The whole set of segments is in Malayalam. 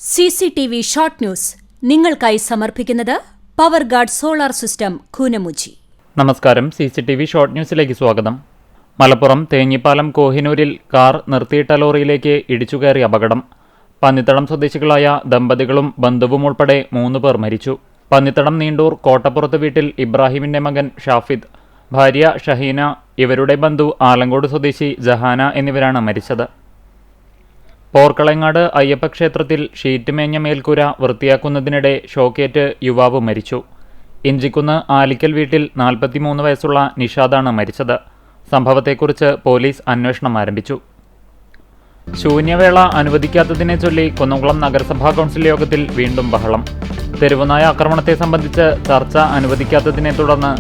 CCTV ഷോർട്ട് ന്യൂസ് നിങ്ങൾക്കായി സമർപ്പിക്കുന്നത് power guard solar system Koonamuchi. നമസ്കാരം. CCTV ഷോർട്ട് ന്യൂസിലേക്ക് സ്വാഗതം. മലപ്പുറം തേഞ്ഞിപ്പാലം കോഹിനൂരിൽ കാർ നിർത്തിയിട്ട ലോറിയിലേക്ക് ഇടിച്ചുകയറി അപകടം. പന്നിത്തടം സ്വദേശികളായ ദമ്പതികളും ബന്ധുവും ഉൾപ്പെടെ 3 പേർ മരിച്ചു. പന്നിത്തടം നീണ്ടൂർ കോട്ടപ്പുറത്ത് വീട്ടിൽ ഇബ്രാഹിമിന്റെ മകൻ ഷാഫിദ്, ഭാര്യ ഷഹീന, ഇവരുടെ ബന്ധു ആലങ്കോട് സ്വദേശി ജഹാന എന്നിവരാണ് മരിച്ചത്. പോർക്കളങ്ങാട് അയ്യപ്പ ക്ഷേത്രത്തിൽ ഷീറ്റ് മേഞ്ഞ മേൽക്കൂര വൃത്തിയാക്കുന്നതിനിടെ ഷോക്കേറ്റ് യുവാവ് മരിച്ചു. ഇഞ്ചിക്കുന്ന് ആലിക്കൽ വീട്ടിൽ 43 വയസ്സുള്ള നിഷാദാണ് മരിച്ചത്. സംഭവത്തെക്കുറിച്ച് പോലീസ് അന്വേഷണം ആരംഭിച്ചു. ശൂന്യവേള അനുവദിക്കാത്തതിനെ ചൊല്ലി കുന്നംകുളം നഗരസഭാ കൗൺസിൽ യോഗത്തിൽ വീണ്ടും ബഹളം. തെരുവുനായ ആക്രമണത്തെ സംബന്ധിച്ച് ചർച്ച അനുവദിക്കാത്തതിനെ തുടർന്ന്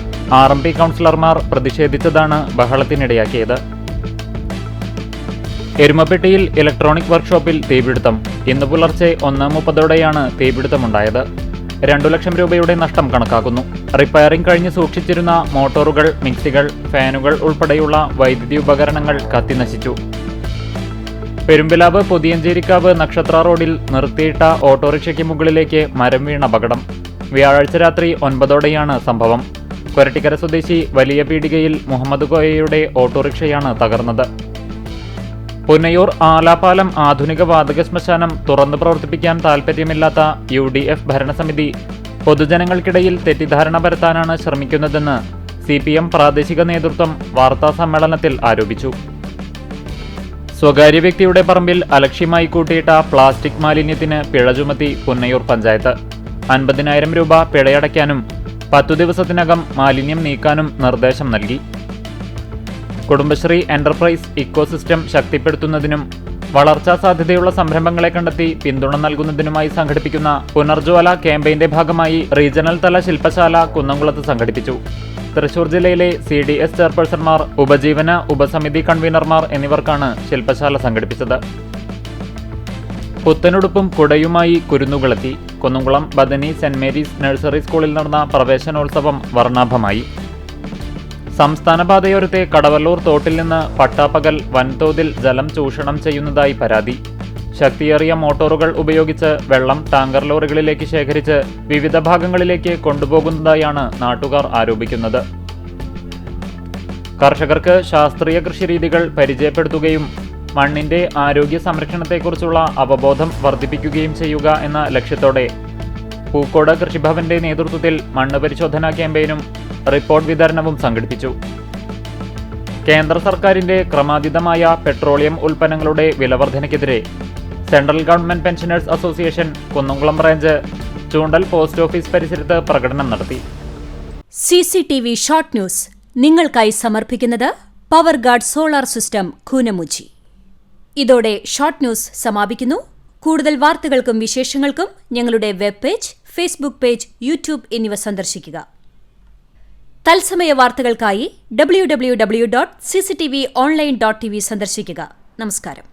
RMP കൗൺസിലർമാർ പ്രതിഷേധിച്ചതാണ് ബഹളത്തിനിടയാക്കിയത്. എരുമപ്പെട്ടിയിൽ ഇലക്ട്രോണിക് വർക്ക്ഷോപ്പിൽ തീപിടുത്തം. ഇന്ന് പുലർച്ചെ 1:30ഓടെയാണ് തീപിടുത്തമുണ്ടായത്. 2 ലക്ഷം രൂപയുടെ നഷ്ടം കണക്കാക്കുന്നു. റിപ്പയറിംഗ് കഴിഞ്ഞ് സൂക്ഷിച്ചിരുന്ന മോട്ടോറുകൾ, മിക്സികൾ, ഫാനുകൾ ഉൾപ്പെടെയുള്ള വൈദ്യുതി ഉപകരണങ്ങൾ കത്തിനശിച്ചു. പെരുമ്പിലാവ് പുതിയഞ്ചേരിക്കാവ് നക്ഷത്ര റോഡിൽ നിർത്തിയിട്ട ഓട്ടോറിക്ഷയ്ക്ക് മുകളിലേക്ക് മരം വീണ അപകടം. വ്യാഴാഴ്ച രാത്രി 9ഓടെയാണ് സംഭവം. കൊരട്ടിക്കര സ്വദേശി വലിയ പീടികയിൽ മുഹമ്മദ് കോയയുടെ ഓട്ടോറിക്ഷയാണ് തകർന്നത്. പുന്നയൂർ ആലാപാലം ആധുനിക വാതക ശ്മശാനം തുറന്നു പ്രവർത്തിപ്പിക്കാൻ താൽപ്പര്യമില്ലാത്ത UDF ഭരണസമിതി പൊതുജനങ്ങൾക്കിടയിൽ തെറ്റിദ്ധാരണ പരത്താനാണ് ശ്രമിക്കുന്നതെന്ന് CPM പ്രാദേശിക നേതൃത്വം വാർത്താസമ്മേളനത്തിൽ ആരോപിച്ചു. സ്വകാര്യ വ്യക്തിയുടെ പറമ്പിൽ അലക്ഷ്യമായി കൂട്ടിയിട്ട പ്ലാസ്റ്റിക് മാലിന്യത്തിന് പിഴ ചുമത്തി പുന്നയൂർ പഞ്ചായത്ത്. 50,000 രൂപ പിഴയടയ്ക്കാനും 10 ദിവസത്തിനകം മാലിന്യം നീക്കാനും നിർദ്ദേശം നൽകി. കുടുംബശ്രീ എന്റർപ്രൈസ് ഇക്കോസിസ്റ്റം ശക്തിപ്പെടുത്തുന്നതിനും വളർച്ചാ സാധ്യതയുള്ള സംരംഭങ്ങളെ കണ്ടെത്തി പിന്തുണ നൽകുന്നതിനുമായി സംഘടിപ്പിക്കുന്ന പുനർജ്വാല ക്യാമ്പയിന്റെ ഭാഗമായി റീജിയണൽ തല ശില്പശാല കുന്നംകുളത്ത് സംഘടിപ്പിച്ചു. തൃശൂർ ജില്ലയിലെ CDS ചെയർപേഴ്സൺമാർ, ഉപജീവന ഉപസമിതി കൺവീനർമാർ എന്നിവർക്കാണ് ശില്പശാല സംഘടിപ്പിച്ചത്. പുത്തനുടുപ്പും കുടയുമായി കുരുന്നുകളെത്തി. Kunnamkulam Bethany saint Mary's nursery സ്കൂളിൽ നടന്ന പ്രവേശനോത്സവം വർണ്ണാഭമായി. സംസ്ഥാന പാതയോരത്തെ കടവല്ലൂർ തോട്ടിൽ നിന്ന് പട്ടാപ്പകൽ വൻതോതിൽ ജലം ചൂഷണം ചെയ്യുന്നതായി പരാതി. ശക്തിയേറിയ മോട്ടോറുകൾ ഉപയോഗിച്ച് വെള്ളം ടാങ്കർ ലോറികളിലേക്ക് ശേഖരിച്ച് വിവിധ ഭാഗങ്ങളിലേക്ക് കൊണ്ടുപോകുന്നതായാണ് നാട്ടുകാർ ആരോപിക്കുന്നത്. കർഷകർക്ക് ശാസ്ത്രീയ കൃഷിരീതികൾ പരിചയപ്പെടുത്തുകയും മണ്ണിന്റെ ആരോഗ്യ സംരക്ഷണത്തെക്കുറിച്ചുള്ള അവബോധം വർദ്ധിപ്പിക്കുകയും ചെയ്യുക എന്ന ലക്ഷ്യത്തോടെ പൂക്കോട് കൃഷിഭവന്റെ നേതൃത്വത്തിൽ മണ്ണ് പരിശോധനാ ക്യാമ്പയിനും റിപ്പോർട്ട് വിതരണവും സംഘടിപ്പിച്ചു. കേന്ദ്ര സർക്കാരിന്റെ ക്രമാതീതമായ പെട്രോളിയം ഉൽപ്പന്നങ്ങളുടെ വിലവർധനയ്ക്കെതിരെ central government pensioners association Kunnamkulam branch Choondal post office പരിസരത്ത് പ്രകടനം നടത്തി. CCTV ഷോർട്ട് ന്യൂസ് നിങ്ങൾക്കായി സമർപ്പിക്കുന്നത് power guard solar system Koonamoochi. ഇതോടെ ഷോർട്ട് ന്യൂസ് സമാപിക്കുന്നു. കൂടുതൽ വാർത്തകൾക്കും വിശേഷങ്ങൾക്കും ഞങ്ങളുടെ web page, Facebook page, YouTube എന്നിവ സന്ദർശിക്കുക. തത്സമയ വാർത്തകൾക്കായി www.cctv online.tv സന്ദർശിക്കുക. നമസ്കാരം.